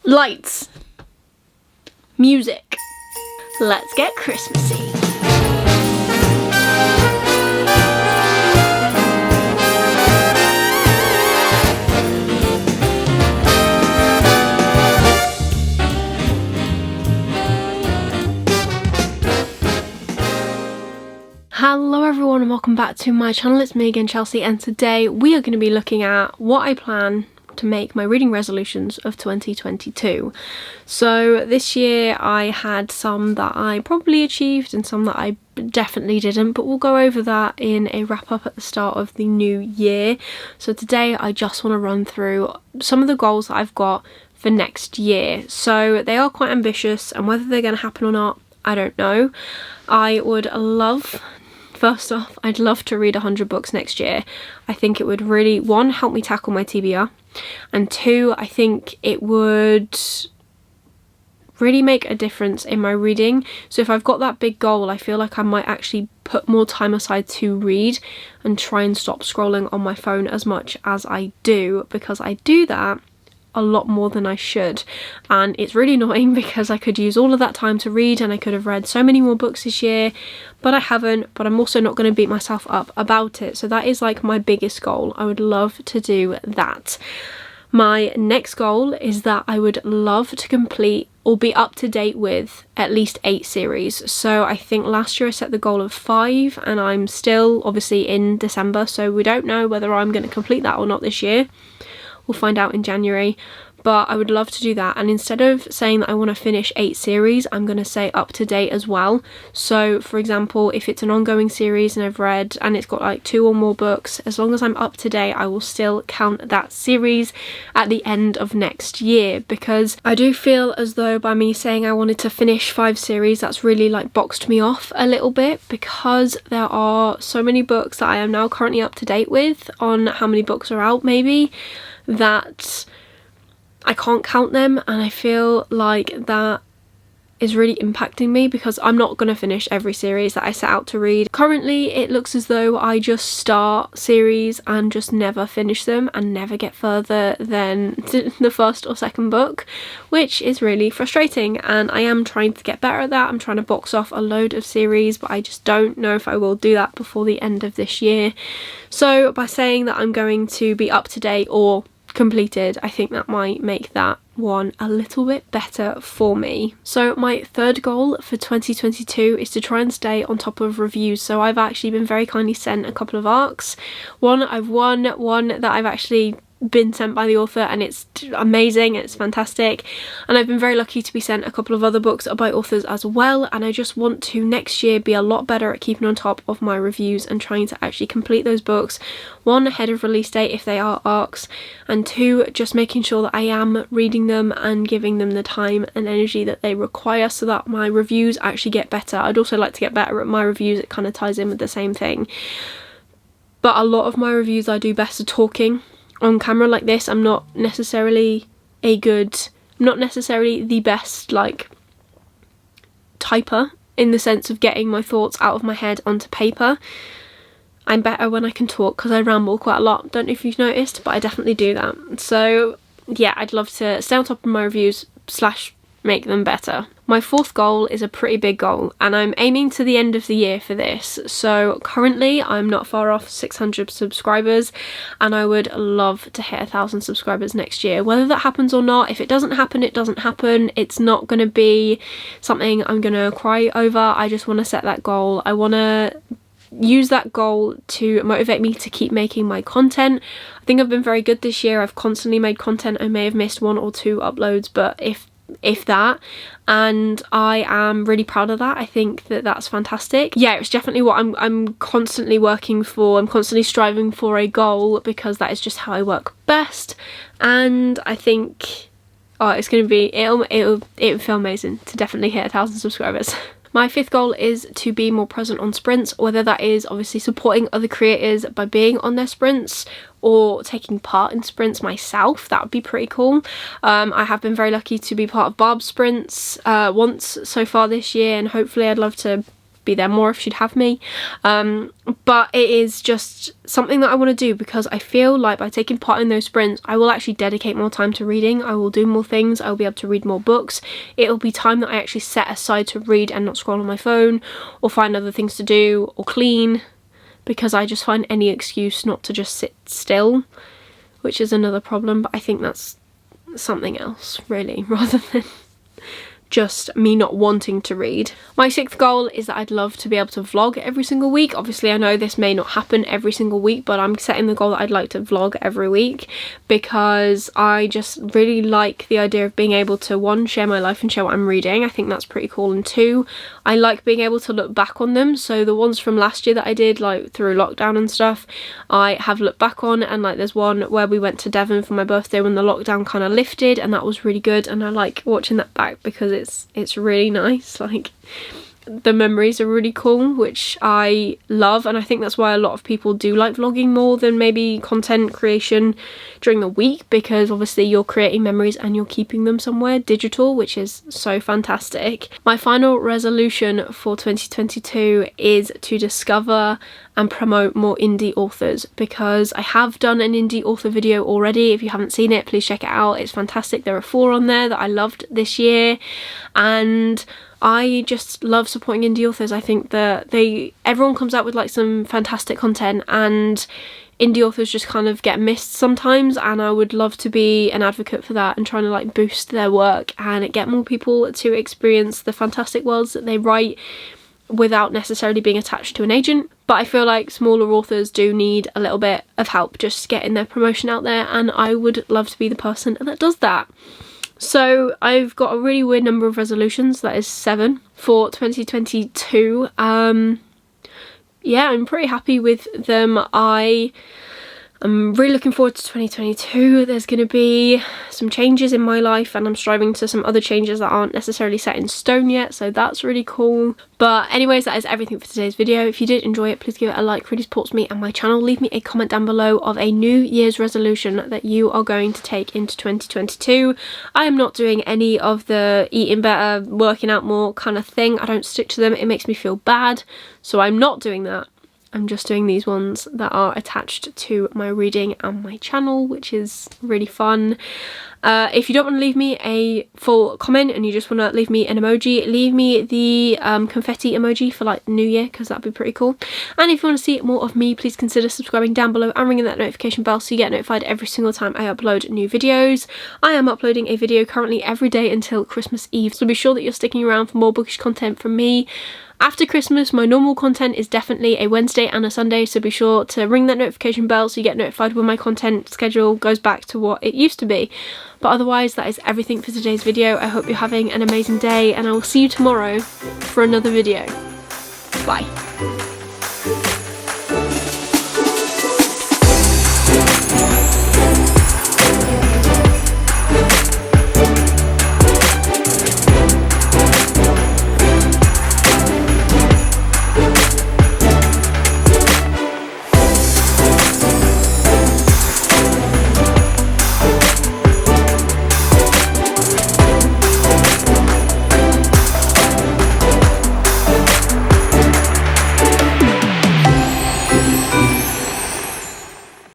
Lights. Music. Let's get Christmassy. Hello everyone and welcome back to my channel. It's me again, Chelsea, and today we are going to be looking at what I plan to make my reading resolutions of 2022. So this year I had some that I probably achieved and some that I definitely didn't, but we'll go over that in a wrap up at the start of the new year. So today I just want to run through some of the goals that I've got for next year. So they are quite ambitious, and whether they're going to happen or not, I don't know. I would love, first off, I'd love to read 100 books next year. I think it would really, one, help me tackle my TBR, and two, I think it would really make a difference in my reading. So if I've got that big goal, I feel like I might actually put more time aside to read and try and stop scrolling on my phone as much as I do, because I do that a lot more than I should, and it's really annoying because I could use all of that time to read and I could have read so many more books this year, but I haven't. But I'm also not going to beat myself up about it. So that is like my biggest goal. I would love to do that. My next goal is that I would love to complete or be up to date with at least 8 series. So I think last year I set the goal of 5, and I'm still obviously in December, so we don't know whether I'm going to complete that or not this year. We'll find out in January, but I would love to do that. And instead of saying that I want to finish 8 series, I'm going to say up to date as well. So for example, if it's an ongoing series and I've read and it's got like 2 or more books, as long as I'm up to date, I will still count that series at the end of next year, because I do feel as though by me saying I wanted to finish 5 series, that's really like boxed me off a little bit, because there are so many books that I am now currently up to date with on how many books are out maybe, that I can't count them, and I feel like that is really impacting me because I'm not going to finish every series that I set out to read. Currently it looks as though I just start series and just never finish them and never get further than the first or second book, which is really frustrating, and I am trying to get better at that. I'm trying to box off a load of series, but I just don't know if I will do that before the end of this year. So by saying that I'm going to be up to date or completed, I think that might make that one a little bit better for me. So my third goal for 2022 is to try and stay on top of reviews. So I've actually been very kindly sent a couple of ARCs. One I've won, one that I've actually been sent by the author, and it's amazing, it's fantastic. And I've been very lucky to be sent a couple of other books by authors as well, and I just want to next year be a lot better at keeping on top of my reviews and trying to actually complete those books, one, ahead of release date if they are ARCs, and two, just making sure that I am reading them and giving them the time and energy that they require so that my reviews actually get better. I'd also like to get better at my reviews. It kind of ties in with the same thing, but a lot of my reviews I do best at talking on camera like this. I'm not necessarily the best like typer in the sense of getting my thoughts out of my head onto paper. I'm better when I can talk because I ramble quite a lot. Don't know if you've noticed, but I definitely do that. So yeah, I'd love to stay on top of my reviews / make them better. My fourth goal is a pretty big goal, and I'm aiming to the end of the year for this. So currently I'm not far off 600 subscribers, and I would love to hit 1,000 subscribers next year. Whether that happens or not, if it doesn't happen, it doesn't happen. It's not going to be something I'm going to cry over. I just want to set that goal. I want to use that goal to motivate me to keep making my content. I think I've been very good this year. I've constantly made content. I may have missed 1 or 2 uploads, but if that, and I am really proud of that. I think that that's fantastic. Yeah, it's definitely what I'm constantly working for. I'm constantly striving for a goal because that is just how I work best, and I think it's going to be, it'll feel amazing to definitely hit 1,000 subscribers. My fifth goal is to be more present on sprints, whether that is obviously supporting other creators by being on their sprints or taking part in sprints myself. That would be pretty cool. I have been very lucky to be part of Barb's sprints once so far this year, and hopefully I'd love to be there more if she'd have me. But it is just something that I want to do, because I feel like by taking part in those sprints I will actually dedicate more time to reading. I will do more things, I will be able to read more books. It'll be time that I actually set aside to read and not scroll on my phone or find other things to do or clean, because I just find any excuse not to just sit still, which is another problem. But I think that's something else really, rather than just me not wanting to read. My 6th goal is that I'd love to be able to vlog every single week. Obviously I know this may not happen every single week, but I'm setting the goal that I'd like to vlog every week, because I just really like the idea of being able to, 1, share my life and share what I'm reading. I think that's pretty cool, and 2, I like being able to look back on them. So the ones from last year that I did, like through lockdown and stuff, I have looked back on, and like there's one where we went to Devon for my birthday when the lockdown kind of lifted, and that was really good, and I like watching that back because it's really nice. Like, the memories are really cool, which I love, and I think that's why a lot of people do like vlogging more than maybe content creation during the week, because obviously you're creating memories and you're keeping them somewhere digital, which is so fantastic. My final resolution for 2022 is to discover and promote more indie authors, because I have done an indie author video already. If you haven't seen it, please check it out, it's fantastic. There are 4 on there that I loved this year, and I just love supporting indie authors. I think that everyone comes out with like some fantastic content, and indie authors just kind of get missed sometimes, and I would love to be an advocate for that and trying to like boost their work and get more people to experience the fantastic worlds that they write without necessarily being attached to an agent. But I feel like smaller authors do need a little bit of help just getting their promotion out there, and I would love to be the person that does that. So I've got a really weird number of resolutions, that is 7 for 2022. Yeah, I'm pretty happy with them. I'm really looking forward to 2022. There's going to be some changes in my life, and I'm striving to some other changes that aren't necessarily set in stone yet, so that's really cool. But anyways, that is everything for today's video. If you did enjoy it, please give it a like, really supports me and my channel. Leave me a comment down below of a New Year's resolution that you are going to take into 2022. I am not doing any of the eating better, working out more kind of thing. I don't stick to them. It makes me feel bad, so I'm not doing that. I'm just doing these ones that are attached to my reading and my channel, which is really fun. If you don't want to leave me a full comment and you just want to leave me an emoji, leave me the confetti emoji for like New Year, because that'd be pretty cool. And if you want to see more of me, please consider subscribing down below and ringing that notification bell so you get notified every single time I upload new videos. I am uploading a video currently every day until Christmas Eve, so be sure that you're sticking around for more bookish content from me. After Christmas, my normal content is definitely a Wednesday and a Sunday, so be sure to ring that notification bell so you get notified when my content schedule goes back to what it used to be. But otherwise, that is everything for today's video. I hope you're having an amazing day, and I will see you tomorrow for another video. Bye.